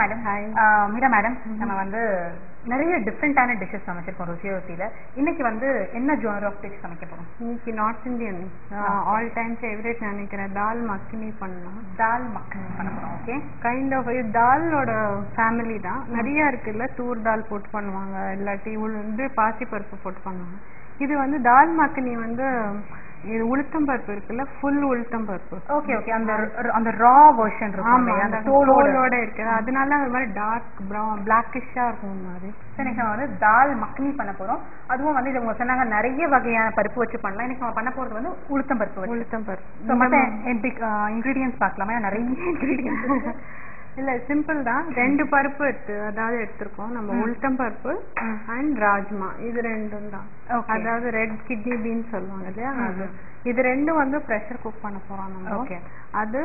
Madam. Meera madam, நம்ம வந்து நிறைய டிஃப்ரெண்டான டிஷ்ஷஸ் சமைச்சிருக்கோம் ருசியோசியில. இன்னைக்கு வந்து என்ன ஜோனர் ஆஃப் டிஷ் சமைக்க போறோம்? இன்னைக்கு north Indian all time favourite நினைக்கிறேன், தால் மக்னி பண்ணலாம். தால் மக்னி பண்ண போறோம். ஓகே, கைண்ட் ஆஃப் இது தாலோட ஃபேமிலி தான். நிறைய இருக்குல்ல, தூர் தால் போட்டு பண்ணுவாங்க, இல்லாட்டி வந்து பாசிப்பருப்பு போட்டு பண்ணுவாங்க. இது வந்து தால் மக்னி வந்து இது உளுத்தம் பருப்பு இருக்குல்ல, ஃபுல் உளுத்தம் பருப்பு. ஓகே ஓகே, அந்த ரா வெர்ஷன் இருக்கும், அந்த தோலோட இருக்கு, அதனால ஒரு மாதிரி டார்க் ப்ரௌன் பிளாக்கிஷா இருக்கும் மாதிரி. இன்னைக்கு நம்ம வந்து தால் மக்னி பண்ண போறோம். அதுவும் வந்து இது உங்க சொன்னாங்க நிறைய வகையான பருப்பு வச்சு பண்ணலாம். இன்னைக்கு நம்ம பண்ண போறது வந்து உளுத்தம் பருப்பு. உளுத்தம் பருப்பு. இன்கிரீடியன்ஸ் பார்க்கலாமா? நிறைய இன்கிரீடியன்ஸ் இல்ல, சிம்பிள் தான். 2 பருப்பு அதாவது எடுத்திருக்கோம் நம்ம. உளுத்தம் பருப்பு அண்ட் ராஜ்மா, இது ரெண்டும் தான். அதாவது ரெட் கிட்னி பீன்ஸ் சொல்லுவாங்க இல்லையா, அது. இது ரெண்டும் வந்து ப்ரெஷர் குக் பண்ண போறோம் நம்ம. ஓகே, அது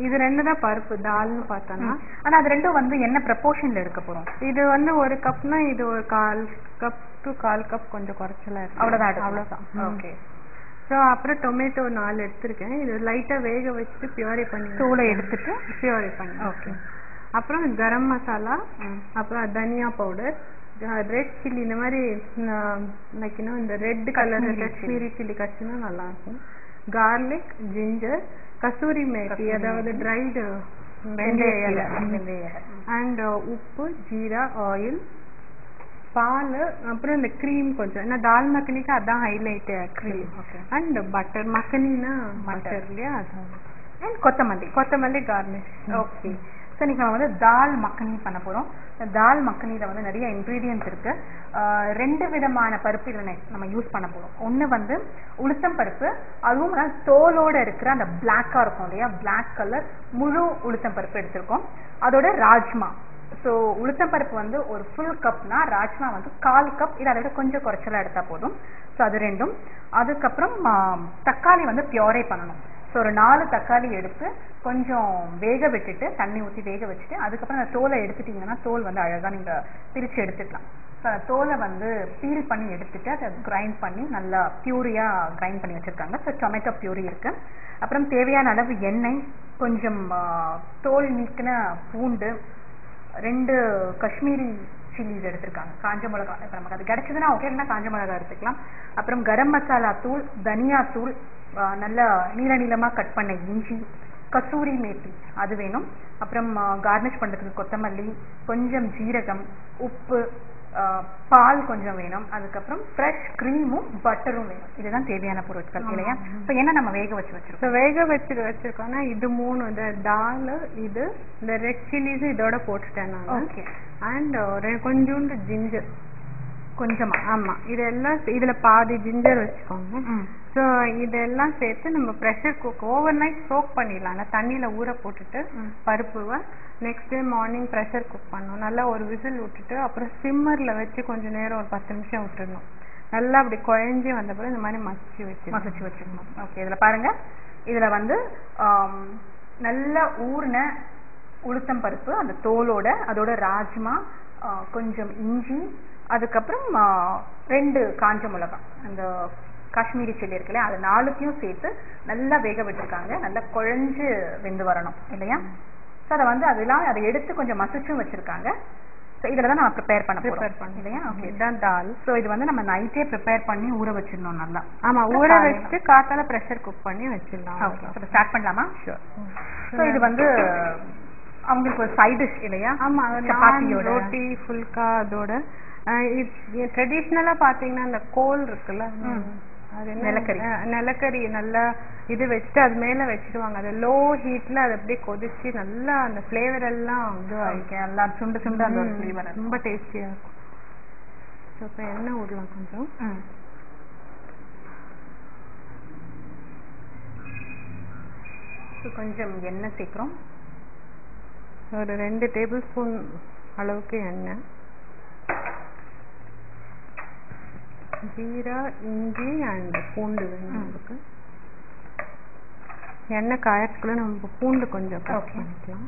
இது 2 தான் பருப்பு தால்னு பார்த்தோம்னா. ஆனா அது ரெண்டும் வந்து என்ன ப்ரப்போர்ஷன்ல எடுக்க போறோம்? இது வந்து 1 கப்னா இது ஒரு 1/4 கப் to 1/4 கப் கொஞ்சம் குறைச்சலா இருக்கு. அவ்வளவுதான். ஓகே. ஸோ அப்புறம் டொமேட்டோ 4 எடுத்திருக்கேன். இது லைட்டா வேக வச்சுட்டு பியூரி பண்ணி தூளை எடுத்துட்டு பியூரி பண்ணி. ஓகே. அப்புறம் கரம் மசாலா, அப்புறம் தனியா பவுடர், ரெட் சில்லி, இந்த மாதிரி லைக் இந்த ரெட் கலர் காஷ்மீரி சில்லி கட்சினா நல்லா இருக்கும். கார்லிக், ஜிஞ்சர், கசூரி மேத்தி, அதாவது ட்ரைடு வெந்தய இலை, அண்ட் உப்பு, ஜீரா, ஆயில், பால், அப்புறம் இந்த க்ரீம் கொஞ்சம். ஏன்னா தால் மக்கனிக்கு அதான் ஹைலைட், க்ரீம். அண்ட் பட்டர், மக்கனின்னா பட்டர் இல்லையா, அண்ட் கொத்தமல்லி கார்னிஷ். ஓகே. ஸோ இன்னைக்கு நம்ம வந்து தால் மக்கனி பண்ண போறோம். தால் மக்கனியில் வந்து நிறைய இன்க்ரீடியன்ஸ் இருக்கு. 2 விதமான பருப்பு இதில் நம்ம யூஸ் பண்ண போறோம். ஒன்று வந்து உளுத்தம் பருப்பு, அதுவும் தோலோட இருக்கிற அந்த பிளாக்கா இருக்கும் இல்லையா, பிளாக் கலர் முழு உளுத்தம் பருப்பு எடுத்திருக்கோம். அதோட ராஜ்மா. ஸோ உளுத்தம் பருப்பு வந்து ஒரு ஃபுல் கப்னா ராஜ்மா வந்து 1/4 கப், இது அதை விட கொஞ்சம் குறைச்சலா எடுத்தா போதும். ஸோ அது ரெண்டும். அதுக்கப்புறம் தக்காளி வந்து பியூரே பண்ணணும். ஸோ ஒரு 4 தக்காளி எடுத்து கொஞ்சம் வேக விட்டுட்டு, தண்ணி ஊற்றி வேக வச்சுட்டு, அதுக்கப்புறம் அந்த தோலை எடுத்துட்டீங்கன்னா தோல் வந்து அழகாக நீங்கள் பிரித்து எடுத்துக்கலாம். ஸோ அந்த தோலை வந்து பீல் பண்ணி எடுத்துட்டு அதை கிரைண்ட் பண்ணி நல்லா பியூரியாக கிரைண்ட் பண்ணி வச்சுருக்காங்க. ஸோ டொமேட்டோ பியூரி இருக்குது. அப்புறம் தேவையான அளவு எண்ணெய், கொஞ்சம் தோல் நீக்கின பூண்டு, 2 காஷ்மீரி சில்லிஸ் எடுத்துருக்காங்க, காஞ்ச மிளகா. இப்போ நமக்கு அது கிடைச்சதுன்னா ஓகே, இல்லைன்னா காஞ்ச மிளகா எடுத்துக்கலாம். அப்புறம் கரம் மசாலா தூள், தனியா தூள், நல்லா நீளமாக கட் பண்ண இஞ்சி, கசூரி மேத்தி அது வேணும். அப்புறம் கார்னிஷ் பண்ணுறதுக்கு கொத்தமல்லி, கொஞ்சம் ஜீரகம், உப்பு, பால் கொஞ்சம் வேணும். அதுக்கப்புறம் ஃப்ரெஷ் க்ரீமும் பட்டரும் வேணும். இதுதான் தேவையான பொருட்கள் இல்லையா. இப்போ என்ன நம்ம வேக வச்சிருக்கோம்? வேக வச்சிருக்கோம்னா இது 3, இந்த தால், இது இந்த ரெட் சில்லிஸ் இதோட போட்டுட்டேன் நான். ஓகே. அண்ட் கொஞ்சோண்டு ஜிஞ்சர், கொஞ்சமா. ஆமா, இதெல்லாம் இதுல பாதி ஜிஞ்சர் வச்சுக்கோங்க. ஸோ இதெல்லாம் சேர்த்து நம்ம pressure cook overnight soak பண்ணிடலாம். தண்ணியில ஊற போட்டுட்டு பருப்புவை next day morning pressure cook பண்ணணும். நல்லா ஒரு விசில் விட்டுட்டு அப்புறம் சிம்மர்ல வச்சு கொஞ்சம் நேரம் ஒரு 10 நிமிஷம் விட்டுடணும். நல்லா அப்படி குழஞ்சி வந்த பிறகு இந்த மாதிரி மசிச்சு வச்சுக்கணும். ஓகே, இதுல பாருங்க, இதுல வந்து நல்லா ஊர்ன உளுத்தம் பருப்பு அந்த தோலோட, அதோட ராஜ்மா, கொஞ்சம் இஞ்சி, அதுக்கப்புறம் 2 காஞ்ச மிளகா, அந்த காஷ்மீரி சில்லி இருக்குல்ல, அது 4த்தையும் சேர்த்து நல்லா வேக விட்டுருக்காங்க. நல்லா குழஞ்சு வெந்து வரணும் இல்லையா. ஸோ அதை வந்து அதெல்லாம் அதை எடுத்து கொஞ்சம் மசிச்சும் வச்சிருக்காங்க. ஸோ இதில் தான் நம்ம ப்ரிப்பேர் பண்ண இல்லையா. ஓகே, இதுதான் தால். ஸோ இது வந்து நம்ம நைட்டே ப்ரிப்பேர் பண்ணி ஊற வச்சிடணும் நல்லா. ஆமாம், ஊற வச்சுட்டு காத்தால ப்ரெஷர் குக் பண்ணி வச்சிடலாம். ஓகே, ஸோ ஸ்டார்ட் பண்ணலாமா? ஷூர். ஸோ இது வந்து அவங்களுக்கு ஒரு சைட் டிஷ் இல்லையா. ஆமாம், சப்பாத்தியோட, ரொட்டி, ஃபுல்கா, அதோட ட்ரெடிஷ்னலா பார்த்தீங்கன்னா இந்த கோல் இருக்குல்ல, அது நிலக்கரி நல்லா இது வச்சுட்டு அது மேல வச்சிடுவாங்க. அது லோ ஹீட்ல அது அப்படியே கொதிச்சு நல்லா அந்த ஃப்ளேவர் எல்லாம் நல்லா சுண்டு சுண்டு அந்த ஒரு ஃப்ளேவர் ரொம்ப டேஸ்டியா இருக்கும். ஸோ இப்போ எண்ணெய் விடலாம் கொஞ்சம். கொஞ்சம் எண்ணெய் சேர்க்குறோம். ஒரு 2 டேபிள் ஸ்பூன் அளவுக்கு எண்ணெய், ஜீரா, இஞ்சி அண்ட் பூண்டு வேணும் நமக்கு. எண்ணெய் காயத்துக்குள்ள நம்ம பூண்டு கொஞ்சம் கட் பண்ணிக்கலாம்.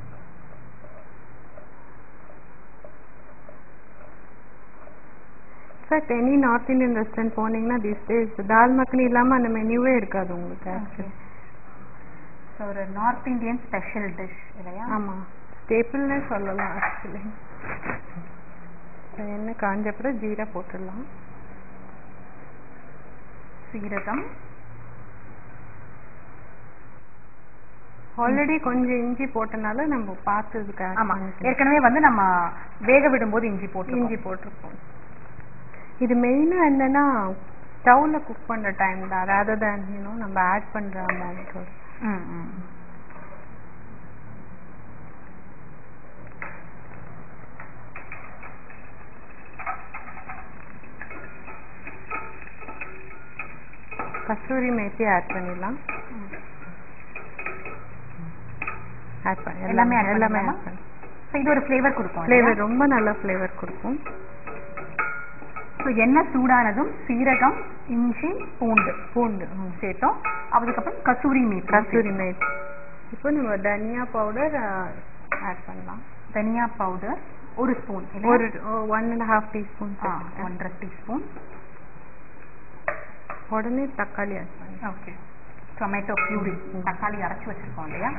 In fact any north Indian restaurant போனீங்கன்னா தீஸ் டேஸ் தால் மக்கனி இல்லாமல் அந்த மெனுவே இருக்காது உங்களுக்கு ஆக்சுவலி. ஸோ ஒரு நார்த் இந்தியன் ஸ்பெஷல் டிஷ் இல்லையா. ஆமாம். ஸ்டேபிள்னே சொல்லலாம் ஆக்சுவலி. எண்ணெய் காஞ்ச அப்புறம் ஜீரா போட்டுடலாம். சீரகம், ஆல்ரெடி கொஞ்சம் இஞ்சி போட்டனால நம்ம பார்த்ததுக்கு. ஆமா, ஏற்கனவே வந்து நம்ம வேக விடும்போது இஞ்சி போட்டிருப்போம். இது மெயினா என்னன்னா ஸ்டவ்ல குக் பண்ற டைம் தான், rather than நம்ம ஆட் பண்ற அமௌண்ட். கஸ்தூரி மேத்தி ஆட் பண்ணிடலாம். எல்லாமே ஆட் பண்ணலாம். இது ஒரு ஃப்ளேவர் கொடுக்கும். ஃப்ளேவர் ரொம்ப நல்ல ஃப்ளேவர் கொடுக்கும். ஸோ எண்ணெய் சூடானதும் சீரகம், இஞ்சி, பூண்டு சேர்த்தோம். அதுக்கப்புறம் கஸ்தூரி மேத்தி. இப்போ நம்ம தனியா பவுடர் ஆட் பண்ணலாம். தனியா பவுடர் ஒரு ஸ்பூன், ஒரு 1.5 டீஸ்பூன். 1.5 டீஸ்பூன். உடனே தக்காளி ஆட் பண்ணலாம். ஓகே, டொமேட்டோ பியூரி, தக்காளி அரைச்சி வச்சிருக்கோம் இல்லையா.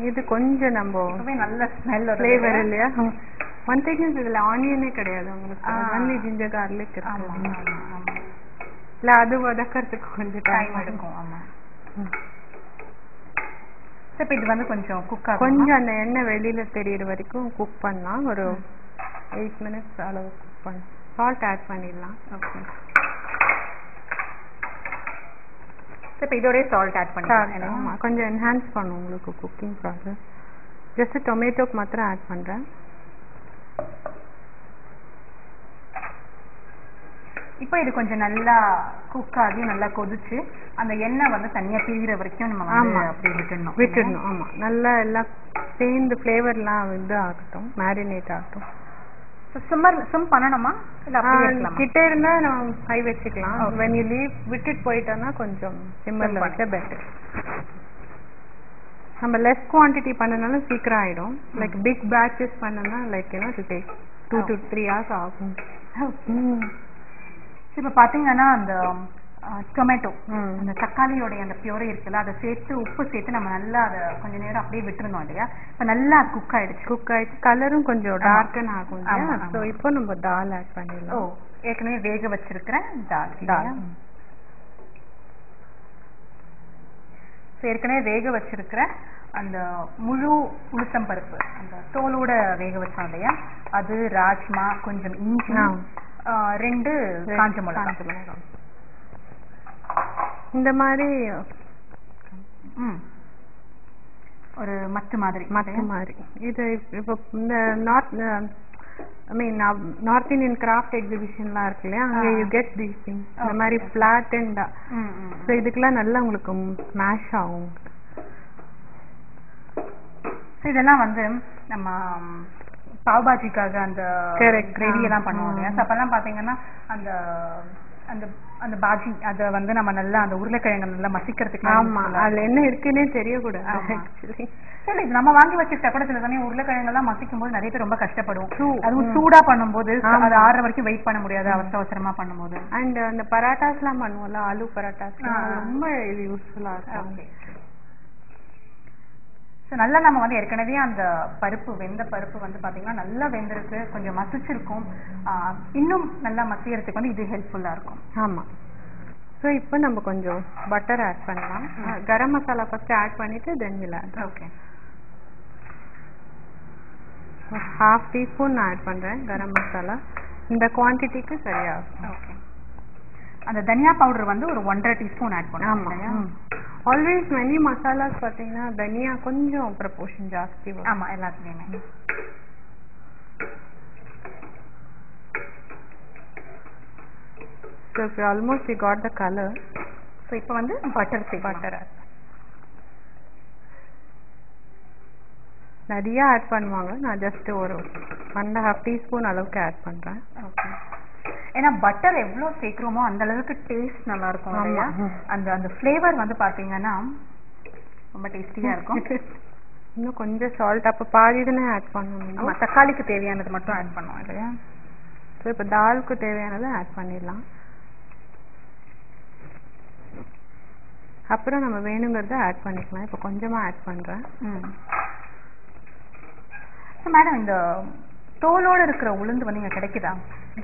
இது கொஞ்சம் நம்ம நல்ல ஸ்மெல் ஃப்ளேவர் இல்லையா. ஒன் திங் இஸ் இதுல ஆனியனே கிடையாது உங்களுக்கு, ஒன்லி ஜிஞ்சர் கார்லிக் இருக்கு. இல்ல அது வதக்கிறதுக்கு கொஞ்சம் டைம் எடுக்கும். ஆமா, இப்போ இது வந்து கொஞ்சம் குக் ஆகும். கொஞ்சம் அந்த எண்ணெய் வெளியில தெரியுற வரைக்கும் குக் பண்ணலாம். ஒரு 8 minutes அளவு குக் பண்ணலாம். சால்ட் ஆட் பண்ணிடலாம். ஓகே, இப்போ இதோட சால்ட் ஆட் பண்ணிடலாம். கொஞ்சம் என்ஹான்ஸ் பண்ணும் உங்களுக்கு குக்கிங் ப்ராசஸ். ஜஸ்ட் டொமேட்டோக்கு மாத்திரம் ஆட் பண்றேன். இப்போ இது கொஞ்சம் நல்லா குக் ஆகி நல்லா கொதிச்சு அந்த எண்ணெய் வந்து தனியா பிரிகிற வரைக்கும் நம்ம வந்து அப்படியே விட்டுடணும். ஆமா, நல்லா எல்லாம் சேர்ந்து ஃப்ளேவர்லாம் வந்து ஆகட்டும், மேரினேட் ஆகட்டும். சிம் பண்ணணுமா இல்ல அப்படியே வைக்கலாமா? கிட்ட இருந்தா நம்ம ஹை வச்சுக்கலாம். when you leave விட்டுட்டு போயிட்டோம்னா கொஞ்சம் சிம்மர்ல வச்சா பெட்டர். நம்ம லெஸ் குவாண்டிட்டி பண்ணனாலும் சீக்கிரம் ஆயிடும். லைக் பிக் பேட்சஸ் பண்ணனா like to take 2 to 3 hours ஆகும். இப்போ பாத்தீங்கன்னா அந்த டொமேட்டோ, அந்த தக்காளியோட அந்த பியூரி இருக்குல்ல, அதை சேர்த்து உப்பு சேர்த்து நம்ம நல்லா அதை கொஞ்ச நேரம் அப்படியே விட்டுருந்தோம் இல்லையா. இப்போ நல்லா குக் ஆயிடுச்சு. கலரும் கொஞ்சம் டார்க்கன் ஆகும். ஸோ இப்போ நம்ம தால் ஆட் பண்ணிடலாம். ஏற்கனவே வேக வச்சிருக்கிறேன் தால். ஏற்கனவே வேக வச்சிருக்கிற அந்த முழு உளுத்தம் பருப்பு, அந்த தோலோட வேக வச்சோம் இல்லையா, அது, ராஜ்மா, கொஞ்சம் இஞ்சி, 2 காஞ்ச மிளகாய், இந்த மாதிரி ஒரு மத்து மாதிரி. இது இப்போ இந்த நார்த் இந்தியன் கிராஃப்ட் எக்ஸிபிஷன்லாம் இருக்கு இல்லையா, அங்கே யூ கெட் தீஸ் திங்ஸ் இந்த மாதிரி ஃபிளாட்டண்டா. ஸோ இதுக்கெல்லாம் நல்லா உங்களுக்கு மேஷ் ஆகும். இதெல்லாம் வந்து நம்ம பாவ் பாஜிக்காக அந்த கிரேவி எல்லாம் பண்ணுவோம் இல்லையா. அப்பெல்லாம் பாத்தீங்கன்னா அந்த அந்த அந்த பாஜி அதை வந்து நம்ம நல்லா அந்த உருளைக்கிழங்கு நல்லா மசிக்கிறதுக்கு. ஆமா, அதுல என்ன இருக்குன்னே தெரியக்கூடாது. சரி, இது நம்ம வாங்கி வச்சுக்கிட்டா கூட சில சமயம் உருளைக்கிழங்கு எல்லாம் மசிக்கும் போது நிறைய பேர் ரொம்ப கஷ்டப்படுவோம். அதுவும் சூடா பண்ணும்போது அது ஆறுற வரைக்கும் வெயிட் பண்ண முடியாது, அவசரமா பண்ணும்போது. அண்ட் அந்த பராட்டாஸ் எல்லாம் பண்ணுவோம்ல, ஆலு பராட்டாஸ் ரொம்ப யூஸ்ஃபுல்லா இருக்கும். நல்லா நம்ம வந்து ஏற்கனவே அந்த பருப்பு, வெந்த பருப்பு வந்து பாத்தீங்கன்னா நல்லா வெந்திருக்கு, கொஞ்சம் மசிச்சிருக்கும். இன்னும் நல்லா மசியறதுக்கு வந்து இது ஹெல்ப்ஃபுல்லா இருக்கும். ஆமா. ஸோ இப்போ நம்ம கொஞ்சம் பட்டர் ஆட் பண்ணலாம். கரம் மசாலா ஃபர்ஸ்ட் ஆட் பண்ணிட்டு then will add. Okay, 1/2 teaspoon நான் ஆட் பண்றேன் கரம் மசாலா. இந்த குவான்டிட்டிக்கு சரியா இருக்கும். ஓகே, அந்த தனியா பவுடர் வந்து ஒரு 1.5 டீஸ்பூன் ஆட் பண்ணுவோம். ஆமா, ஆல்வேஸ் மெனி மசாலாஸ் பாத்தீங்கன்னா தனியா கொஞ்சம் ப்ரொபோர்ஷன் ஜாஸ்தி வரும். ஆமா, எல்லாத்துலயுமே. So almost we got the color. So இப்போ வந்து பட்டர் நிறைய ஆட் பண்ணுவாங்க. நான் ஜஸ்ட் ஒரு 1.5 டீஸ்பூன் அளவுக்கு ஆட் பண்றேன். ஓகே, ஏன்னா பட்டர் எவ்வளவு சேர்க்கிறோமோ அந்த அளவுக்கு டேஸ்ட் நல்லா இருக்கும் இல்லையா. அந்த அந்த ஃப்ளேவர் வந்து பாத்தீங்கன்னா ரொம்ப டேஸ்டியா இருக்கும். இன்னும் கொஞ்சம் சால்ட் அப்ப பாதி தானே ஆட் பண்ணணும். தக்காளிக்கு தேவையானது மட்டும் ஆட் பண்ணுவோம் இல்லையா. ஸோ இப்போ தாலுக்கு தேவையானதை ஆட் பண்ணிடலாம். அப்புறம் நம்ம வேணுங்கிறத ஆட் பண்ணிக்கலாம். இப்போ கொஞ்சமா ஆட் பண்றேன். மேடம் இந்த தோலோட இருக்கிற உளுந்து வந்து இங்க கிடைக்குதா?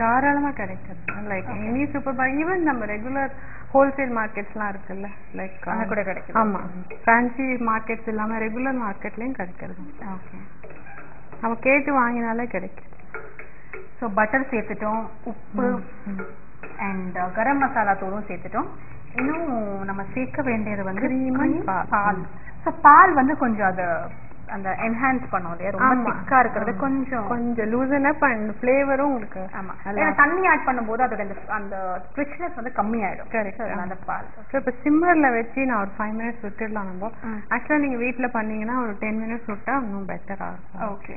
தாராளமா கிடைக்குது. லைக் எனி சூப்பர் ஈவன் நம்ம ரெகுலர் ஹோல்சேல் மார்க்கெட்ஸ்லாம் இருக்குல்ல, லைக் அங்க கூட கிடைக்குது. ஆமா, ஃபேன்சி மார்க்கெட்ஸ் இல்லாம ரெகுலர் மார்க்கெட்லயும் கிடைக்கிறது. ஓகே, நம்ம கேட்டு வாங்கினாலே கிடைக்கும். ஸோ பட்டர் சேர்த்துட்டோம், உப்பு அண்ட் கரம் மசாலா தூளும் சேர்த்துட்டோம். இன்னும் நம்ம சேர்க்க வேண்டியது வந்து பால். ஸோ பால் வந்து கொஞ்சம் அதை அந்த என்ஹான்ஸ் பண்ணும் இல்லையா, ரொம்ப திக்கா இருக்கிறது கொஞ்சம் லூசன் அப் அண்ட் ஃப்ளேவரும் உங்களுக்கு. ஆமா, ஏன்னா தண்ணி ஆட் பண்ணும்போது அதோட அந்த ரிச்னஸ் வந்து கம்மி ஆயிடும். கரெக்ட், அந்த பால். இப்போ சிம்மர்ல வச்சு நான் ஒரு 5 minutes விட்டுடலாம். நம்ம ஆக்சுவலா நீங்க வீட்ல பண்ணீங்கன்னா ஒரு 10 minutes விட்டா இன்னும் பெட்டரா இருக்கும். ஓகே,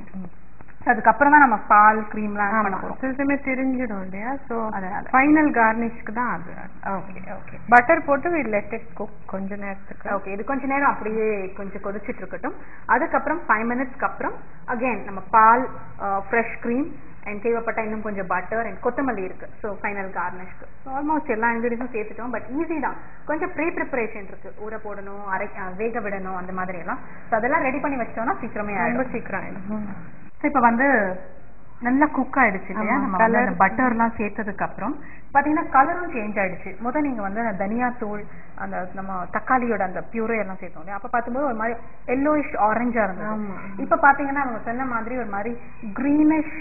அதுக்கப்புறம் தான் நம்ம பால் க்ரீம்லாம் ஆட் பண்ண போறோம். சிலமே தெரிஞ்சிடும் இல்லையா, ஸோ அதனால ஃபைனல் கார்னிஷ்க்கு தான் அது. ஓகே ஓகே, பட்டர் போட்டு லெட் இட் குக் கொஞ்ச நேரத்துக்கு. ஓகே, இது கொஞ்ச நேரம் அப்படியே கொஞ்சம் கொதிச்சிட்டு இருக்கட்டும். அதுக்கப்புறம் 5 minutesக்கு அப்புறம் அகைன் நம்ம பால், ஃப்ரெஷ் க்ரீம் அண்ட் தேவைப்பட்ட இன்னும் கொஞ்சம் பட்டர் அண்ட் கொத்தமல்லி இருக்கு. ஸோ ஃபைனல் கார்னிஷ்க்கு ஆல்மோஸ்ட் எல்லா இன்கிரீடியன்ஸும் சேர்த்துட்டோம். பட் ஈஸி தான், கொஞ்சம் ப்ரிப்பரேஷன் இருக்கு. ஊற போடணும், வேக விடணும், அந்த மாதிரி எல்லாம். ஸோ அதெல்லாம் ரெடி பண்ணி வச்சோம்னா சீக்கிரமே ரொம்ப சீக்கிரம் ஆயிடும். இப்போ வந்து நல்லா குக் ஆயிடுச்சு இல்லையா, நம்ம வந்து அந்த பட்டர்லாம் சேர்த்ததுக்கு அப்புறம் பாத்தீங்கன்னா கலரும் சேஞ்ச் ஆயிடுச்சு. முதல் நீங்க வந்து அந்த தனியா தூள், அந்த நம்ம தக்காளியோட அந்த பியூரே எல்லாம் சேர்த்தோம் இல்லையா, அப்ப பார்க்கும்போது ஒரு மாதிரி எல்லோயிஷ் ஆரஞ்சா இருந்தது. இப்ப பாத்தீங்கன்னா அவங்க சொன்ன மாதிரி ஒரு மாதிரி கிரீனிஷ்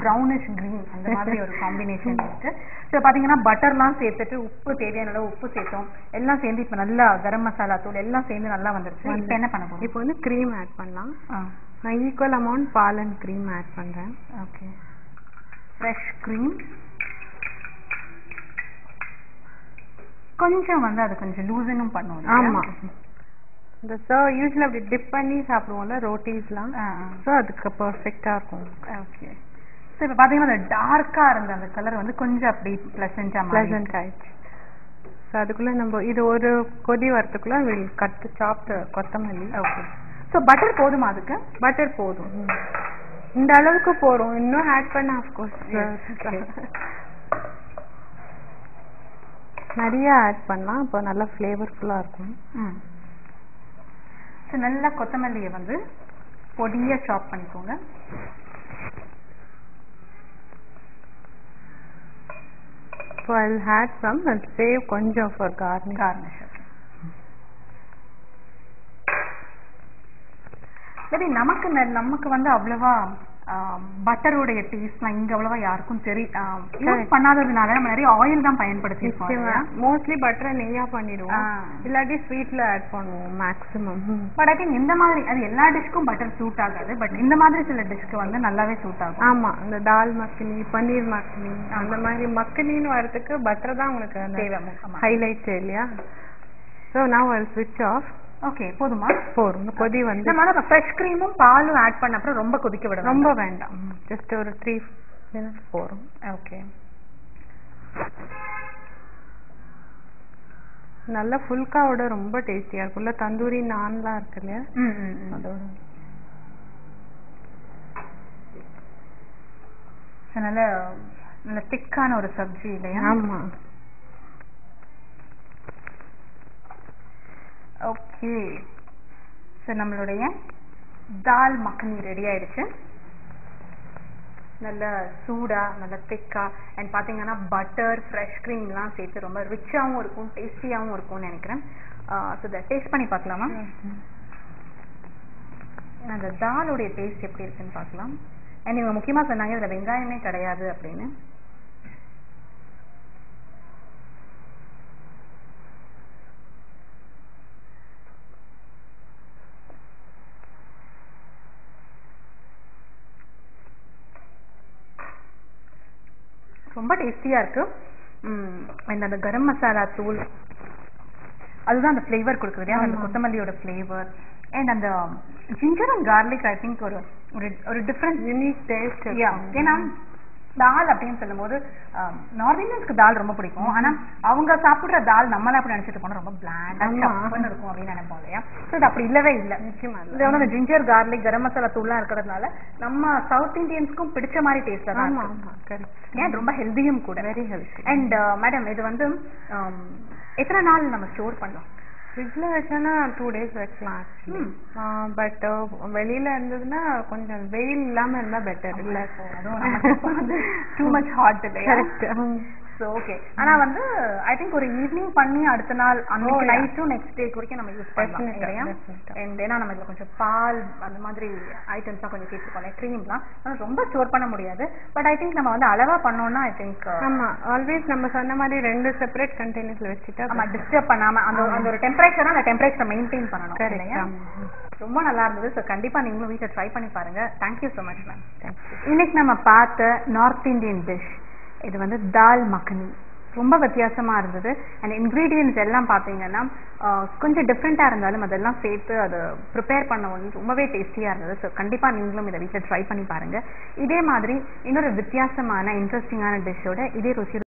ப்ரௌனிஷ் கிரீன், அந்த மாதிரி ஒரு காம்பினேஷன் இருக்கு. ஸோ பாத்தீங்கன்னா பட்டர்லாம் சேர்த்துட்டு உப்பு தேவையான அளவு உப்பு சேர்த்தோம், எல்லாம் சேர்ந்து இப்ப நல்லா கரம் மசாலா தூள் எல்லாம் சேர்ந்து நல்லா வந்துருச்சு. இப்ப என்ன பண்ண போறோம்? இப்போ வந்து க்ரீம் ஆட் பண்ணலாம். நான் ஈக்குவல் அமௌண்ட் பால் அண்ட் க்ரீம் ஆட் பண்றேன். ஓகே, ஃப்ரெஷ் க்ரீம் கொஞ்சம் வந்து அது கொஞ்சம் லூசனும் பண்ணுவோம். ஆமா, இந்த யூஸ்வலா அப்படி டிப் பண்ணி சாப்பிடுவோம்ல ரோட்டிஸ்லாம், ஸோ அதுக்கு பர்ஃபெக்டா இருக்கும். ஓகே, ஸோ இப்போ பார்த்தீங்கன்னா அந்த டார்க்கா இருந்த அந்த கலர் வந்து கொஞ்சம் அப்படி ப்ளசன்ட் ஆயிடுச்சு. ஸோ அதுக்குள்ள நம்ம இது ஒரு கொதி வரத்துக்குள்ள வில் கட் சாப்ட் கொத்தமல்லி. ஓகே, ஸோ பட்டர் போதுமா? அதுக்கு பட்டர் போதும், இந்த அளவுக்கு போறோம். இன்னும் ஆட் பண்ண ஆஃப்கோர்ஸ் நிறைய ஆட் பண்ணலாம், இப்போ நல்லா ஃப்ளேவர்ஃபுல்லா இருக்கும். ஸோ நல்லா கொத்தமல்லியை வந்து பொடியா சாப் பண்ணிக்கோங்க. So I'll add some and save கொஞ்சம் for garnish. சரி, நமக்கு வந்து அவ்வளவா பட்டரோடைய டேஸ்ட்லாம் இங்க அவ்வளவா யாருக்கும் யூஸ் பண்ணாததுனால நம்ம நிறைய ஆயில் தான் பயன்படுத்திருக்கோம். மோஸ்ட்லி பட்டரை நெய்யா பண்ணிடுவோம், இல்லாட்டி ஸ்வீட்ல ஆட் பண்ணுவோம் மேக்ஸிமம். பட் ஐ திங்க் இந்த மாதிரி அது எல்லா டிஷ்க்கும் பட்டர் சூட் ஆகாது, பட் இந்த மாதிரி சில டிஷ்க்கு வந்து நல்லாவே சூட் ஆகும். ஆமா, இந்த தால் மக்கனி, பன்னீர் மக்கனி, அந்த மாதிரி மக்கனின்னு வரதுக்கு பட்டர் தான் உங்களுக்கு தேவை, ஹைலைட் இல்லையா. So now I'll switch off. Okay, போதுமா? போதும். கொதி வந்து நம்ம ஃப்ரெஷ் க்ரீமும் பாலும் ஆட் பண்ண அப்புறம் ரொம்ப கொதிக்க விடணும். ரொம்ப வேண்டாம், ஜஸ்ட் ஒரு 3 minutes போதும். ஓகே, நல்ல ஃபுல்காவோட ரொம்ப டேஸ்டியா இருக்கும்ல, தந்தூரி நான்லாம் இருக்கு இல்லையா, அதோட நல்ல திக்கான ஒரு சப்ஜி இல்லையா. ஆமா. ஓகே, ஸோ நம்மளுடைய தால் மக்கனி ரெடி ஆயிடுச்சு. நல்ல சூடா, நல்ல திக்கா அண்ட் பார்த்தீங்கன்னா பட்டர், ஃப்ரெஷ் க்ரீம்லாம் சேர்த்து ரொம்ப ரிச்சாகவும் இருக்கும், டேஸ்டியாகவும் இருக்கும்னு நினைக்கிறேன். ஸோ இதை டேஸ்ட் பண்ணி பார்க்கலாமா? அந்த தாலுடைய டேஸ்ட் எப்படி இருக்குன்னு பார்க்கலாம். அண்ட் இவங்க முக்கியமாக சொன்னாங்க இதில் வெங்காயமே கிடையாது அப்படின்னு. ரொம்ப டேஸ்டியா இருக்கு. அந்த கரம் மசாலா தூள் அதுதான் அந்த ஃப்ளேவர் கொடுக்குது, அந்த கொத்தமல்லியோட ஃப்ளேவர் அண்ட் அந்த ginger and garlic I think ஒரு டிஃப்ரெண்ட் யூனிக் டேஸ்ட். ஏன்னா தால் அப்படின்னு சொல்லும்போது நார்த் இந்தியன்ஸ்க்கு தால் ரொம்ப பிடிக்கும். ஆனா அவங்க சாப்பிடுற தால் நம்மள அப்படி நினைச்சிட்டு போனா ரொம்ப பிளாண்டா சப்புன்னு இருக்கும் அப்படின்னு நினைப்போம் இல்லையா? ஸோ இது அப்படி இல்லவே இல்லை. நிச்சயமா இது வந்து ஜிஞ்சர் கார்லிக் கரம் மசாலா தூள்லாம் இருக்கிறதுனால நம்ம சவுத் இந்தியன்ஸ்க்கும் பிடிச்ச மாதிரி டேஸ்ட்ல தான் ஏன் ரொம்ப ஹெல்தியும் கூட. Very healthy. அண்ட் மேடம் இது வந்து எத்தனை நாள் நம்ம ஸ்டோர் பண்ணலாம்? ஃப்ரிட்ஜ்ல வச்சோன்னா 2 days வைக்கலாம் ஆக்சுவலி. பட் வெளியில இருந்ததுன்னா கொஞ்சம் வெயில் இல்லாம இருந்தா பெட்டர் இல்ல. அதுவும் டூ மச் ஹாட் இல்லையா? So okay. ஆனா வந்து ஐ திங்க் ஒரு ஈவினிங் பண்ணி அடுத்த நாள் அன்னைக்கு நைட்டும் நெக்ஸ்ட் டே வரைக்கும் நம்ம யூஸ் பண்ணலாம் இல்லையா? அண்ட் ஏன்னா நம்ம இதுல கொஞ்சம் பால் அந்த மாதிரி ஐட்டம்ஸ்லாம் கொஞ்சம் சேர்த்துக்கோங்க, க்ரீம்லாம். ஆனால் ரொம்ப ஸ்டோர் பண்ண முடியாது. பட் ஐ திங்க் நம்ம வந்து அளவா பண்ணோம்னா ஐ திங்க் ஆமா ஆல்வேஸ் நம்ம சொன்ன மாதிரி 2 செப்பரேட் கண்டெய்னர்ஸ்ல வச்சுட்டா நம்ம டிஸ்டர்ப் பண்ணாம அந்த ஒரு டெம்பரேச்சர் அந்த டெம்பரேச்சரை மெயின்டைன் பண்ணணும் இல்லையா? ரொம்ப நல்லா இருந்தது. ஸோ கண்டிப்பா நீங்களும் வீட்டில் ட்ரை பண்ணி பாருங்க. Thank you so much ma'am. இன்னைக்கு நம்ம பார்த்த நார்த் இந்தியன் டிஷ் இது வந்து தால் மக்னி ரொம்ப வித்தியாசமா இருந்தது. அண்ட் இன்க்ரீடியன்ஸ் எல்லாம் பார்த்தீங்கன்னா கொஞ்சம் டிஃப்ரெண்ட்டாக இருந்தாலும் அதெல்லாம் சேர்த்து அதை ப்ரிப்பேர் பண்ண ஒன்று ரொம்பவே டேஸ்டியாக இருந்தது. ஸோ கண்டிப்பாக நீங்களும் இதை வீட்டில் ட்ரை பண்ணி பாருங்கள். இதே மாதிரி இன்னொரு வித்தியாசமான இன்ட்ரெஸ்டிங்கான டிஷ்ஷோட இதே ருசி